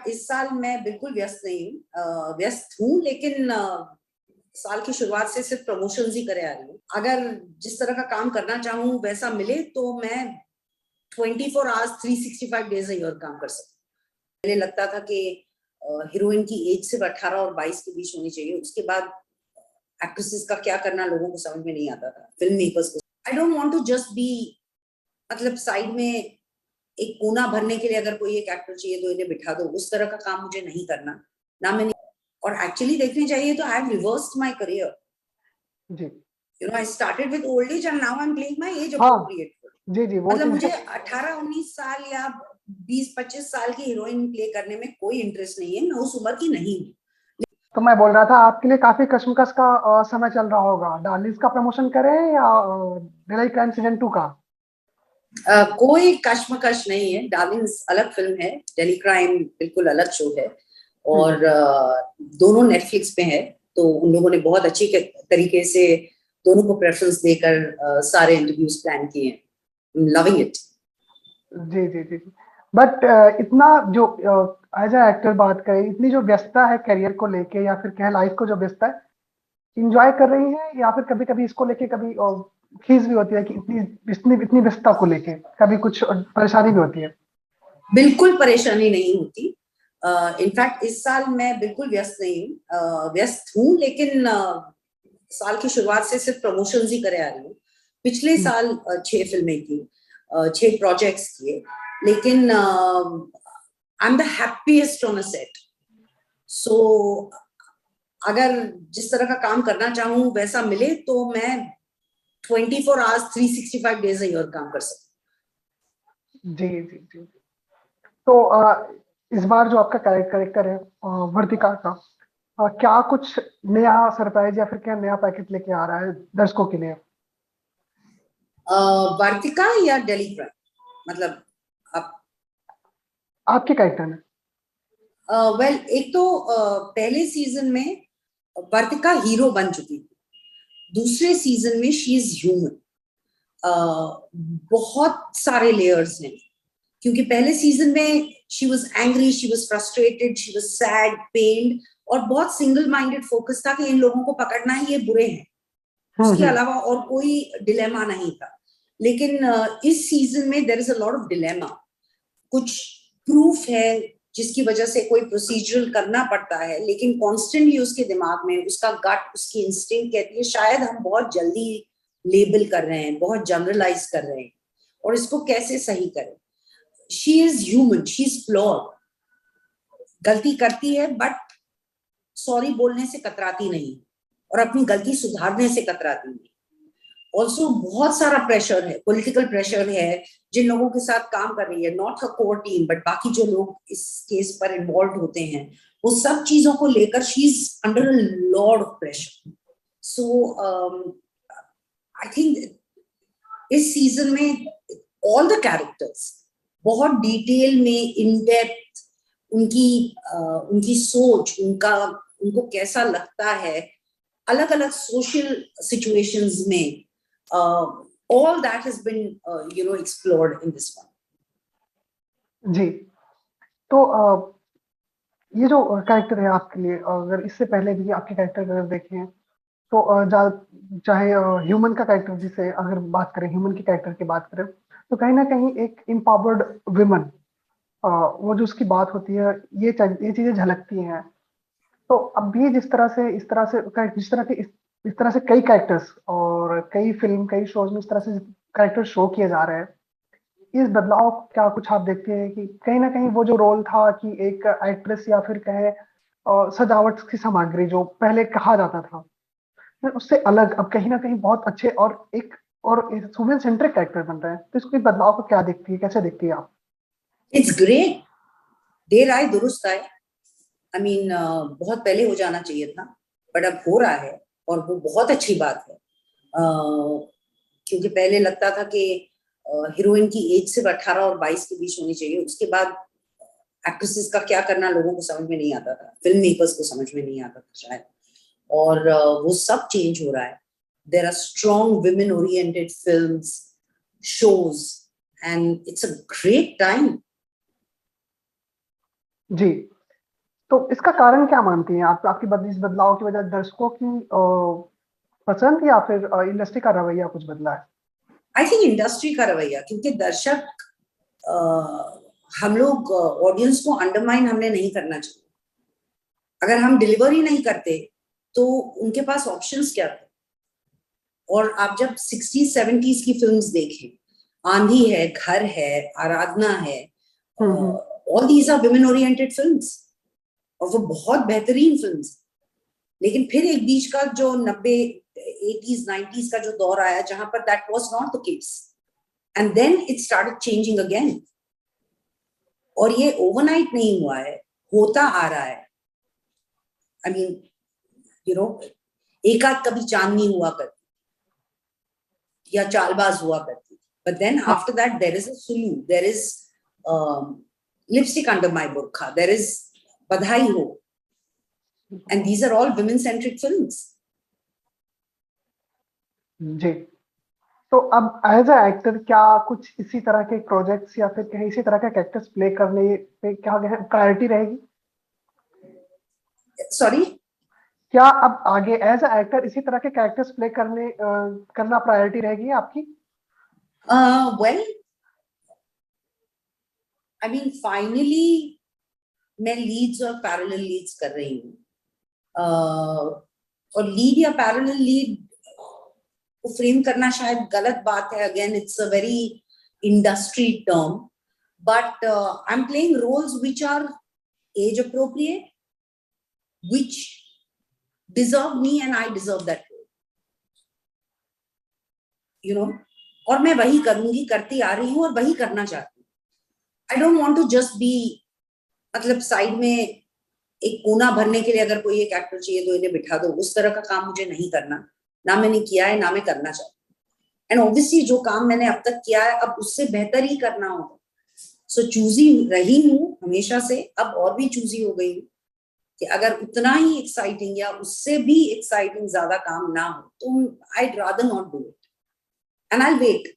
इस साल मैं बिल्कुल व्यस्त नहीं हूँ, व्यस्त हूँ, लेकिन साल की शुरुआत से सिर्फ प्रमोशंस ही करे आ रही हूँ। अगर जिस तरह का काम करना चाहूँ वैसा मिले तो मैं 24 आवर्स 365 डेज ईयर काम कर सकती हूँ। पहले लगता था कि हीरोइन की एज सिर्फ 18 और 22 के बीच होनी चाहिए। उसके बाद एक्ट्रेसेस का क्या करना लोगों को समझ में नहीं आता था, फिल्म मेकर्स को। I don't want to just be, मतलब साइड में एक कोना भरने के लिए अगर कोई एक एक्टर चाहिए तो इन्हें बिठा दो, उस तरह का काम मुझे नहीं करना ना। मैंने और एक्चुअली देखने चाहिए तो I have reversed my career जी। You know, I started with old age and now I am playing my age appropriate. जी जी, वो मतलब मुझे 18-19 साल या 20-25 साल की हीरोइन प्ले करने में कोई इंटरेस्ट नहीं है, मैं उस उम्र की नहीं हूँ। तो मैं बोल रहा था आपके लिए काफी कश्मकश का समय चल रहा होगा। डार्लिंग्स का प्रमोशन करें या दिल्ली क्राइम सीजन 2 का? कोई कश्मकश नहीं है। डार्लिंग्स अलग फिल्म है, दिल्ली क्राइम बिल्कुल अलग शो है, और दोनों नेटफ्लिक्स पे है। तो उन लोगों ने बहुत अच्छी तरीके से दोनों को प्रेफरेंस देकर सारे इंटरव्यूज प्लान किए हैं। Loving it. जी जी जी। बट इतना जो एज अ एक्टर बात करें, इतनी जो व्यस्तता है करियर को लेके या फिर कह लाइफ को जो व्यस्तता है, इंजॉय कर रही है या फिर कभी कभी इसको लेके कभी खींच भी होती है कि इतनी व्यस्तता को लेके कभी कुछ परेशानी भी होती है? बिल्कुल परेशानी नहीं होती। इनफैक्ट इस साल मैं बिल्कुल व्यस्त नहीं हूँ, व्यस्त हूँ, लेकिन साल की शुरुआत से सिर्फ प्रमोशंस ही करे आ रही हूँ। पिछले साल 6 फिल्में की, 6 प्रोजेक्ट्स किए, लेकिन I am the happiest on a set. So अगर जिस तरह का काम करना चाहूँ वैसा मिले तो मैं 24 आवर्स 365 डेज ईयर काम कर सकती हूँ। जी जी जी। तो इस बार जो आपका कैरेक्टर है वर्तिका का, क्या कुछ नया सरप्राइज या फिर क्या नया पैकेज लेके आ रहा है दर्शकों के लिए? वर्तिका या दिल्ली क्राइम, मतलब आप आपके कैरेक्टर में? वेल, एक तो पहले सीजन में वर्तिका हीरो बन चुकी थी, दूसरे सीजन में शी इज ह्यूमन। बहुत सारे लेयर्स हैं, क्योंकि पहले सीजन में she was angry, she was frustrated, she was sad, pained, और बहुत सिंगल माइंडेड फोकस था कि इन लोगों को पकड़ना है, ये बुरे हैं। उसके अलावा और कोई डिलेमा नहीं था। लेकिन इस सीजन में there is a lot of dilemma. कुछ प्रूफ है जिसकी वजह से कोई प्रोसीजरल करना पड़ता है, लेकिन कॉन्स्टेंटली उसके दिमाग में उसका गट, उसकी इंस्टिंक्ट कहती है शायद हम बहुत जल्दी लेबल कर रहे हैं, बहुत जनरलाइज कर रहे हैं, और इसको कैसे सही करें। She is human, she is flawed, गलती करती है बट सॉरी बोलने से कतराती नहीं, और अपनी गलती सुधारने से कतराती नहीं। ऑल्सो बहुत सारा प्रेशर है, पॉलिटिकल प्रेशर है जिन लोगों के साथ काम कर रही है, not her core team but बाकी जो लोग इस केस पर इन्वॉल्व होते हैं, वो सब चीजों को लेकर she is under a lot of pressure. So I think इस सीजन में ऑल द कैरेक्टर्स बहुत डिटेल में, इन डेप्थ, उनकी सोच, उनको कैसा लगता है अलग अलग सोशल सिचुएशंस में, all that has been explored in this one. जी। तो ये जो कैरेक्टर है आपके लिए, अगर इससे पहले भी आपके कैरेक्टर अगर देखें तो चाहे ह्यूमन का कैरेक्टर, जिसे अगर बात करें ह्यूमन के कैरेक्टर की बात करें, तो कहीं ना कहीं एक एम्पावर्ड वुमन, वो जो उसकी बात होती है, ये चीजें झलकती हैं। तो अब भी जिस तरह से इस तरह से कई कैरेक्टर्स और कई फिल्म, कई शोज में इस तरह से कैरेक्टर शो किए जा रहे हैं, इस बदलाव क्या कुछ आप देखते हैं कि कहीं ना कहीं वो जो रोल था कि एक एक्ट्रेस या फिर कहे सजावट की सामग्री जो पहले कहा जाता था, उससे अलग अब कहीं ना कहीं बहुत अच्छे और वुमेन सेंट्रिक कैरेक्टर बन रहे हैं, तो इसको बदलाव को क्या देखती है, कैसे देखती है आप? It's great. देर आए दुरुस्त आए। आई मीन बहुत पहले हो जाना चाहिए था, बट अब हो रहा है और वो बहुत अच्छी बात है। क्योंकि पहले लगता था कि हीरोइन की एज सिर्फ 18 और 22 के बीच होनी चाहिए। उसके बाद एक्ट्रेसेस का क्या करना लोगों को समझ में नहीं आता था, फिल्म मेकर्स को समझ में नहीं आता था शायद, और वो सब चेंज हो रहा है। There are strong women oriented films, shows, and it's a great time. जी। तो इसका कारण क्या मानती हैं आप? आपकी इस बदलाव की वजह दर्शकों की पसंद या फिर इंडस्ट्री का रवैया कुछ बदला है? आई थिंक इंडस्ट्री का रवैया, क्योंकि दर्शक हम लोग ऑडियंस को अंडरमाइन हमने नहीं करना चाहिए। अगर हम डिलीवर ही नहीं करते तो उनके पास ऑप्शंस क्या थे? और आप जब 60s 70s की फिल्म्स देखें, आंधी है, घर है, आराधना है, all these are women oriented films, और वो बहुत बेहतरीन फिल्म्स। लेकिन फिर एक बीच का जो 90 80s 90s का जो दौर आया जहां पर that was not the case, and then it started changing again. और ये ओवरनाइट नहीं हुआ है, होता आ रहा है। आई मीन यू नो, एक आध कभी चांदनी हुआ करती या चालबाज हुआ करती, but then after that there is a Sulu, there is lipstick under my Burkha, there is Badhaai Ho, and these are all women centric films. जी। तो अब एज अ एक्टर क्या कुछ इसी तरह के प्रोजेक्ट्स या फिर कहीं इसी तरह के कैरेक्टर्स प्ले करने पे क्या प्रायोरिटी रहेगी? Sorry? क्या अब आगे एज अ एक्टर इसी तरह के कैरेक्टर्स प्ले करना प्रायोरिटी रहेगी आपकी? Well, I mean, finally मैं लीड्स और पैरेलल लीड्स कर रही हूँ, और लीड या पैरेलल लीड को फ्रेम करना शायद गलत बात है। Again it's a very industry term, but I am playing roles which are age appropriate, which deserve me and I deserve that role, you know. और मैं वही करूंगी, करती आ रही हूँ और वही करना चाहती हूँ। I don't want to just be, मतलब साइड में एक कोना भरने के लिए अगर कोई एक एक्टर चाहिए तो इन्हें बिठा दो, उस तरह का काम मुझे नहीं करना, ना मैंने किया है ना मैं करना चाहती हूँ। एंड ऑब्वियसली जो काम मैंने अब तक किया है अब उससे बेहतर ही करना होगा। सो चूजी रही हूँ हमेशा से, अब और भी चूजी हो गई हूँ कि अगर उतना ही एक्साइटिंग या उससे भी एक्साइटिंग ज्यादा काम ना हो तो I rather not do it and I wait.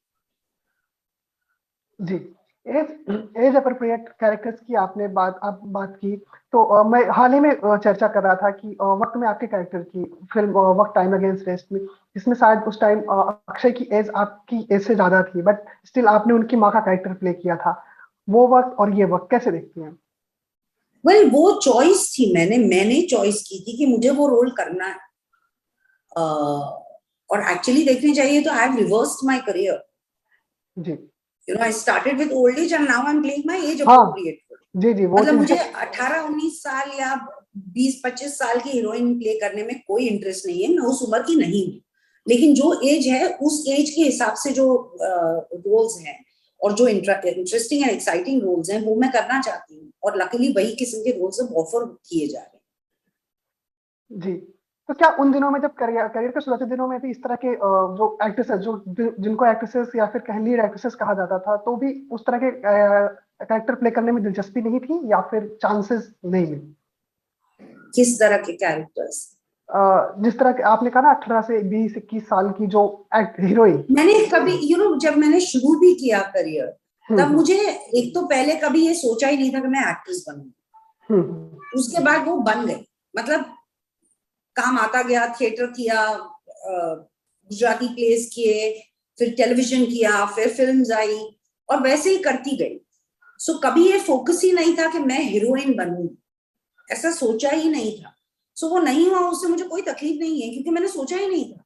जी। एज अप्रोप्रिएट कैरेक्टर्स की आपने बात की, तो मैं हाल ही में चर्चा कर रहा था कि वक्त में आपके कैरेक्टर की फिल्म वक्त टाइम अगेंस्ट वेस्ट में, जिसमें शायद उस टाइम अक्षय की एज आपकी एज से ज्यादा थी, बट स्टिल आपने उनकी माँ का कैरेक्टर प्ले किया था। वो वक्त और ये वक्त कैसे देखती हैं? वेल, वो चॉइस थी, मैंने चॉइस की थी कि मुझे वो रोल करना है। और एक्चुअली देखने चाहिए तो I have reversed my career. जी। You know, I started with old age and now I'm playing my age हाँ। appropriate role. जी जी, वो मतलब चीज मुझे 18-19 साल या 20-25 साल की हीरोइन प्ले करने में कोई इंटरेस्ट नहीं है, मैं उस उम्र की नहीं हूँ। लेकिन जो एज है उस एज के हिसाब से जो रोल्स हैं और जो इंटरेस्टिंग एंड एक्साइटिंग रोल्स हैं वो मैं करना चाहती हूँ, और लकीली वही किस्म के रोल्स अब ऑफर किए जा रहे हैं। जी। तो क्या उन दिनों में जब करियर के शुरुआती दिनों में भी इस तरह के जो एक्ट्रेसेस जिनको एक्ट्रेसेस या फिर लीड एक्ट्रेसेस कहा जाता था, तो भी उस तरह के कैरेक्टर प्ले करने में दिलचस्पी नहीं थी या फिर चांसेस नहीं मिले? किस तरह के कैरेक्टर्स? जिस तरह के आपने कहा ना 18 से 20-21 साल की जो हीरोइन। मैंने कभी जब मैंने शुरू भी किया करियर, तब मुझे एक तो पहले कभी ये सोचा ही नहीं था कि मैं एक्ट्रेस बनूंगी। उसके बाद वो बन गई, मतलब काम आता गया, थिएटर किया, गुजराती प्लेस किए, फिर टेलीविजन किया, फिर फिल्म्स आई और वैसे ही करती गई। सो कभी ये फोकस ही नहीं था कि मैं हीरोइन बनूंगी, ऐसा सोचा ही नहीं था। सो वो नहीं हुआ, उससे मुझे कोई तकलीफ नहीं है क्योंकि मैंने सोचा ही नहीं था।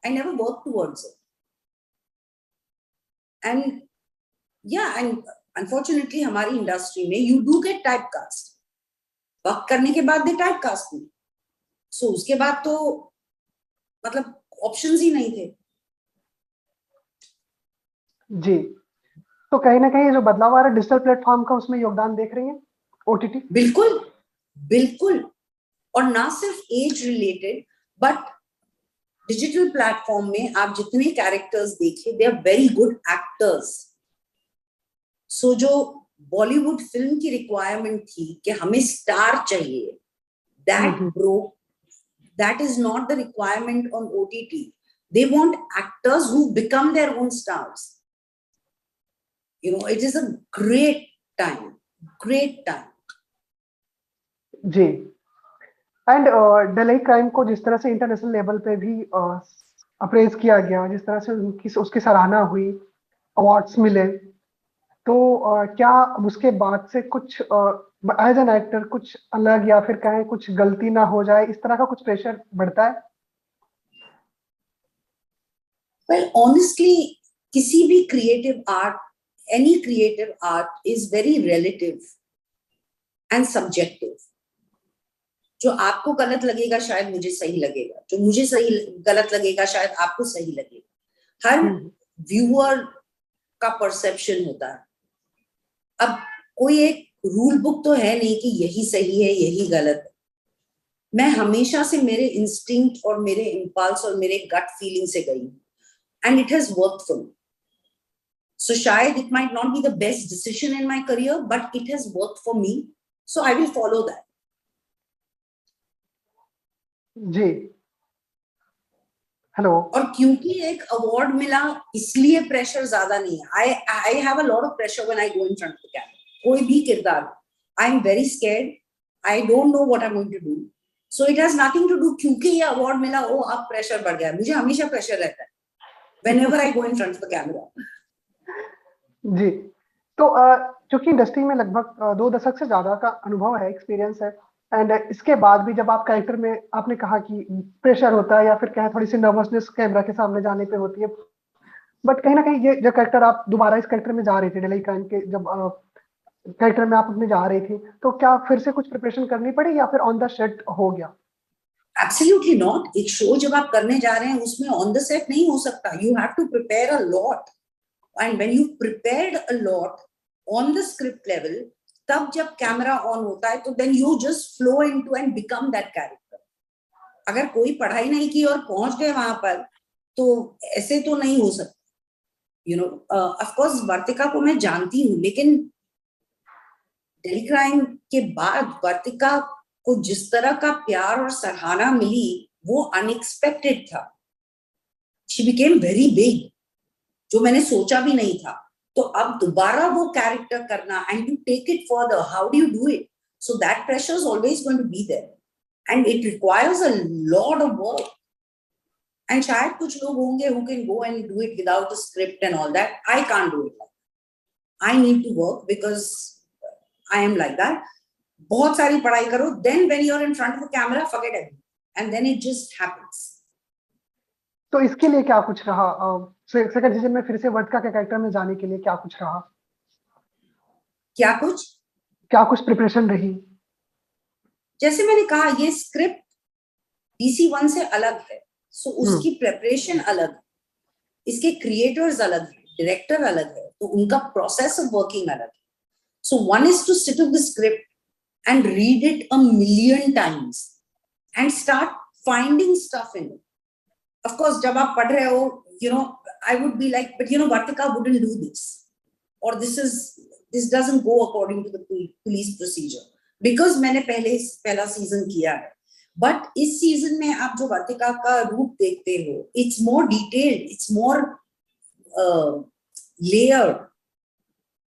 I never work towards it and and unfortunately हमारी इंडस्ट्री में you do get type cast. Work करने के बाद दे टाइप कास्ट में, सो उसके बाद तो मतलब ऑप्शंस ही नहीं थे। जी। तो कहीं ना कहीं जो बदलाव आ रहा है डिजिटल प्लेटफॉर्म का, उसमें योगदान देख रही हैं ओटीटी? बिल्कुल बिल्कुल, और ना सिर्फ age related, but digital platform में आप जितने कैरेक्टर्स देखे, they are very good actors. So जो बॉलीवुड फिल्म की रिक्वायरमेंट थी कि हमें स्टार चाहिए, that broke, that is not the requirement on OTT. They want actors who become their own stars. It is a great time, great time. जी। And daily crime को जिस तरह से इंटरनेशनल लेवल पे भी अप्रेज किया गया, जिस तरह से उसकी सराहना हुई, अवार्ड्स मिले, तो क्या उसके बाद से कुछ एज एन एक्टर कुछ अलग या फिर कहें कुछ गलती ना हो जाए, इस तरह का कुछ प्रेशर बढ़ता है? वेल ऑनेस्टली किसी भी creative art, any creative art is very relative and subjective. जो आपको गलत लगेगा शायद मुझे सही लगेगा, जो मुझे सही गलत लगेगा शायद आपको सही लगेगा। हर व्यूअर का परसेप्शन होता है। अब कोई एक रूल बुक तो है नहीं कि यही सही है यही गलत है। मैं हमेशा से मेरे इंस्टिंक्ट और मेरे इंपल्स और मेरे गट फीलिंग से गई हूँ, and it has worked for me. So शायद it might not be the best decision in my career, but it has worked for me, so I will follow that. जी। Hello. और क्योंकि एक award मिला इसलिए प्रेशर ज्यादा नहीं है। I have a lot of pressure when I go in front of the camera. कोई भी किरदार, I am very scared, I don't know what I am going to do. So it has nothing to do क्योंकि ये award मिला ओ अब pressure बढ़ गया। मुझे हमेशा प्रेशर रहता है whenever I go in front of the camera. जी। तो चूंकि इंडस्ट्री में लगभग 2 दशक से ज्यादा का अनुभव है, एक्सपीरियंस है, एंड इसके बाद भी जब आप कैरेक्टर में, आपने कहा कि प्रेशर होता है या फिर कहें थोड़ी सी नर्वसनेस कैमरा के सामने जाने पे होती है, बट कहीं ना कहीं ये जो कैरेक्टर आप दोबारा इस कैरेक्टर में जा रहे थे, डेली क्राइम के जब कैरेक्टर में आप अपने जा रही थी, तो क्या फिर से कुछ प्रिपरेशन करनी पड़ी या फिर ऑन द सेट हो गया? Absolutely not. एक शो जब आप करने जा रहे हैं उसमें ऑन द सेट नहीं हो सकता। You have to prepare a lot, and when you prepared a lot on the script level, तब जब कैमरा ऑन होता है तो then you just flow into and become that character. अगर कोई पढ़ाई नहीं की और पहुंच गए वहां पर तो ऐसे तो नहीं हो सकता। यू नो, ऑफ कोर्स वर्तिका को मैं जानती हूँ, लेकिन डेली क्राइम के बाद वर्तिका को जिस तरह का प्यार और सराहना मिली वो अनएक्सपेक्टेड था। शी बिकेम वेरी बिग, जो मैंने सोचा भी नहीं था। तो अब दोबारा वो कैरेक्टर करना and you take it further, how do you do it? So that pressure is always going to be there and it requires a lot of work. And शायद कुछ लोग होंगे who can go and do it without a script and all that. I can't do it like that. I need to work because I am like that. बहुत सारी पढ़ाई करो, then when you're in front of the camera, forget everything, and then it just happens. तो इसके लिए क्या कुछ रहा, सेकंड सीजन में फिर से वर्तिका के कैरेक्टर में जाने के लिए क्या कुछ रहा? क्या कुछ? क्या कुछ प्रिपरेशन रही? जैसे मैंने कहा ये स्क्रिप्ट DC1 से अलग है, सो उसकी प्रेपरेशन अलग है, इसके क्रिएटर्स अलग है, डायरेक्टर अलग है, तो उनका प्रोसेस ऑफ वर्किंग अलग है। So one is to sit with the script and read it a million times and start finding stuff in it. Of course, जब आप पढ़ रहे हो, you know, I would be like, but you know, Vartika wouldn't do this, or this doesn't go according to the police procedure, because मैंने पहला season किया है। But इस सीजन में आप जो वर्तिका का रूप देखते हो, it's more detailed, it's more layered.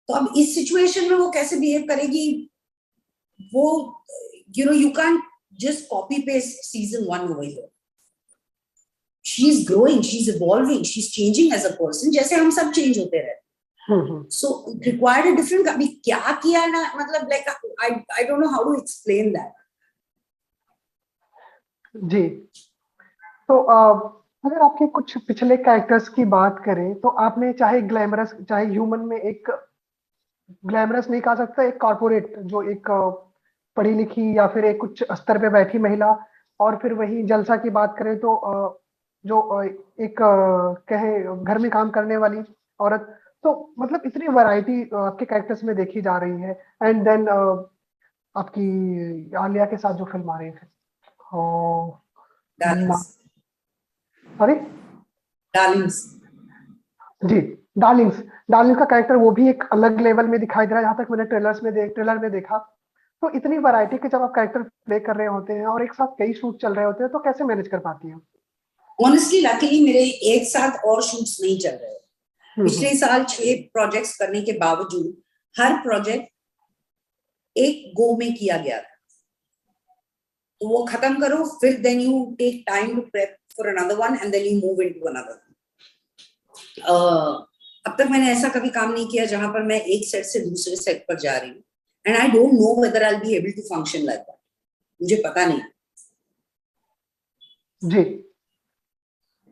तो अब इस सिचुएशन में वो कैसे बिहेव करेगी, वो, you know, you can't just copy paste season 1 over here. She's growing, she's evolving, she's changing as a person, जैसे हम सब change होते रहते। So it required a different, अभी क्या किया ना, मतलब like I don't know how to explain that. जी। तो अगर आपके कुछ पिछले कैरेक्टर्स की बात करें, तो आपने चाहे ग्लैमरस, चाहे ह्यूमन में एक ग्लैमरस नहीं कहा सकता, एक कॉर्पोरेट जो एक पढ़ी लिखी या फिर एक उच्च स्तर पे बैठी महिला, और फिर वही जलसा की बात करें तो जो एक कहे घर में काम करने वाली औरत, तो मतलब इतनी वैरायटी आपके कैरेक्टर्स में देखी जा रही है। एंड देन आपकी आलिया के साथ जो फिल्म आ रही है, Darlings. Sorry, Darlings. जी, डार्लिंग्स। डार्लिंग्स का कैरेक्टर वो भी एक अलग लेवल में दिखाई दे रहा है, जहाँ तक मैंने ट्रेलर में देखा। तो इतनी वैरायटी के जब आप कैरेक्टर प्ले कर रहे होते हैं और एक साथ कई शूट चल रहे होते हैं, तो कैसे मैनेज कर पाती हैं? Honestly, luckily मेरे एक साथ और शूट्स नहीं चल रहे। पिछले साल 6 प्रोजेक्ट्स करने के बावजूद हर प्रोजेक्ट एक गो में किया गया था। तो वो खत्म करो, फिर then you take time to prep for another one and then you move into another. अब तक मैंने ऐसा कभी काम नहीं किया जहां पर मैं एक सेट से दूसरे सेट पर जा रही हूँ, and I don't know whether I'll be able to function like that. मुझे पता नहीं. जी,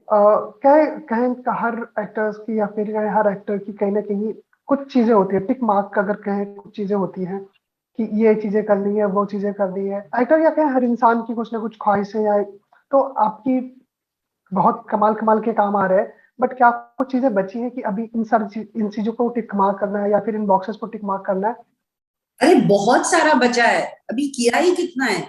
कहें हर एक्टर्स की या फिर हर एक्टर की कहीं ना कहीं कुछ चीजें होती है, टिक मार्क अगर कहें, कुछ चीजें होती हैं कि ये चीजें करनी है, वो चीजें करनी है, एक्टर या कहें हर इंसान की कुछ ना कुछ ख्वाहिशें या तो आपकी बहुत कमाल कमाल के काम आ रहे हैं, बट क्या कुछ चीजें बची हैं कि अभी इन चीजों को टिक मार्क करना है या फिर इन बॉक्सेस को टिक मार्क करना है? अरे बहुत सारा बचा है, अभी किया ही कितना है,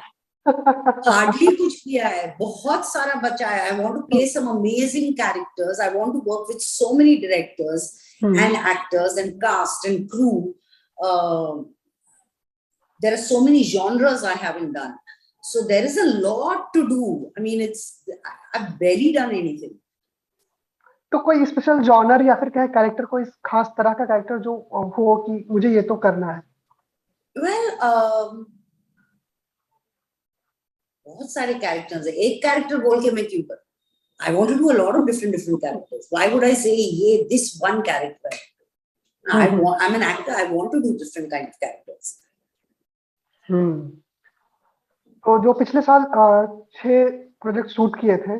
हार्डली कुछ किया है, बहुत सारा बचा है. I want to play some amazing characters. I want to work with so many directors and actors and cast and crew. There are so many genres I haven't done, so there is a lot to do. I mean, I've barely done anything. तो कोई special genre या फिर क्या character, कोई खास तरह का character जो हो कि मुझे ये तो करना है? Well, बहुत सारे कैरेक्टर्स है, एक कैरेक्टर बोल के मैं क्यों करूं? I want to do a lot of different characters. Why would I say this one character? I'm an actor. I want to do different kind of characters. तो जो पिछले साल 6 प्रोजेक्ट शूट किए थे,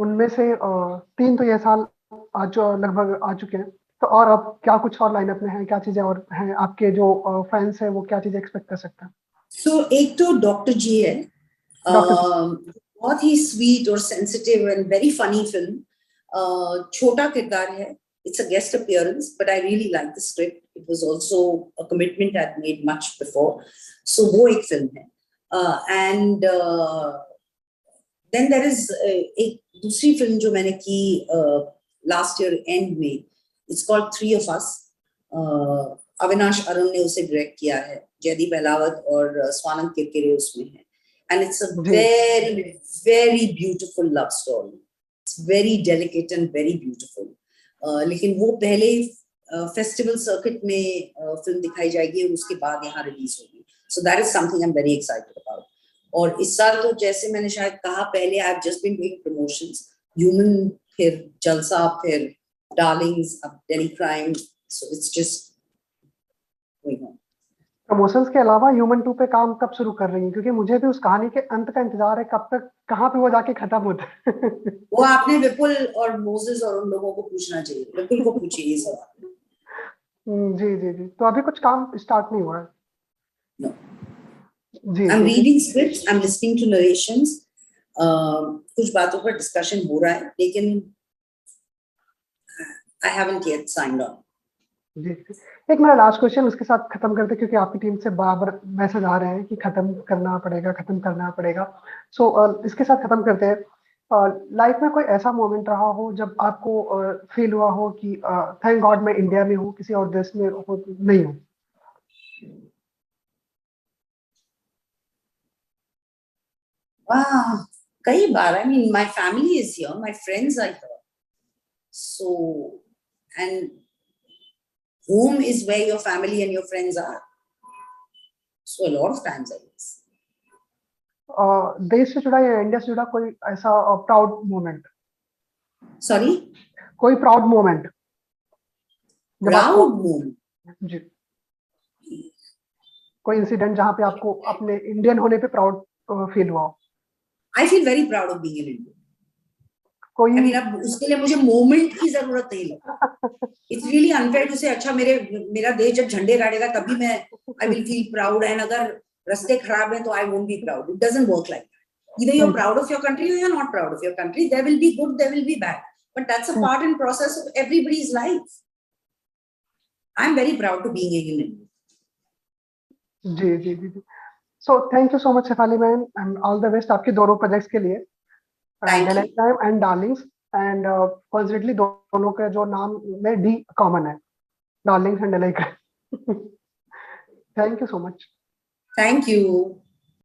उनमें से 3 तो ये साल आज लगभग आ चुके हैं, तो और अब क्या कुछ और लाइनअप में है, क्या चीजें और हैं, आपके जो फैंस हैं वो क्या चीजें एक्सपेक्ट कर सकते हैं? So एक तो डॉक्टर जी है, बहुत ही स्वीट और sensitive and very funny film. छोटा किरदार है, it's a guest appearance, but I really like the script. It was also a commitment I'd made much before. So वो एक फिल्म है. And then there is एक दूसरी film जो मैंने की last year end में. It's called Three of Us. Avinash Arun ने उसे डायरेक्ट किया है, जयदीप अहलावत और स्वानंद किरकिरे उसमें है. And it's a very, very beautiful love story. It's very delicate and very beautiful. लेकिन वो पहले फेस्टिवल सर्किट में फिल्म दिखाई जाएगी और उसके बाद यहाँ रिलीज होगी. So that is something I'm very excited about. और इस साल तो जैसे मैंने शायद कहा पहले, I've just been doing promotions. Human, फिर जलसा, फिर डार्लिंग्स, अब daily crime. So it's just going on. Promotions के अलावा ह्यूमन 2 पे काम कब शुरू कर रही हैं? क्योंकि मुझे भी उस कहानी के अंत का इंतजार है, कब तक कहाँ पे वो जाके खत्म होता है. वो आपने विपुल और मोजेस और उन लोगों को पूछना चाहिए, विपुल को पूछिए ये सवाल. जी जी जी, तो अभी कुछ काम स्टार्ट नहीं हुआ है? No. Ji, I'm ji, reading scripts, I'm listening to narrations. कुछ बातों पर डिस्कशन हो रहा है, लेकिन I haven't yet signed on. जी. एक मेरा लास्ट क्वेश्चन, उसके साथ खत्म करते, क्योंकि आपकी टीम से बार-बार मैसेज आ रहे हैं कि खत्म करना पड़ेगा. सो इसके साथ खत्म करते हैं. लाइफ में कोई ऐसा मोमेंट रहा हो जब आपको फील हुआ हो कि थैंक गॉड मैं इंडिया में हूँ, किसी और देश में नहीं हूँ? Wow, कई बार. I mean, my family is here, my friends are here. So, and home is where your family and your friends are. So a lot of times I guess. देश से जुड़ा या इंडिया से जुड़ा कोई ऐसा प्राउड मोमेंट? Sorry? कोई proud moment? Proud moment. जी, कोई इंसिडेंट जहाँ पे आपको अपने इंडियन होने पे प्राउड फील हुआ हो? I feel very proud of being in India. कोई I mean, अब उसके लिए मुझे मोमेंट की जरूरत नहीं लगती. It's really unfair to say अच्छा मेरा देश जब झंडे गाड़ेगा तभी मैं I will feel proud, and अगर रास्ते खराब हैं तो I won't be proud. It doesn't work like that. Either you're proud of your country or you're not proud of your country. There will be good, there will be bad, but that's a part and process of everybody's life. I'm very proud to being in India. जी जी जी जी. So thank you so much Shefali ma'am, and all the best आपके दोनों projects के लिए, daylight time and darlings. And coincidentally दोनों के जो नाम में डी कॉमन है, darlings and daylight. Thank you so much. Thank you.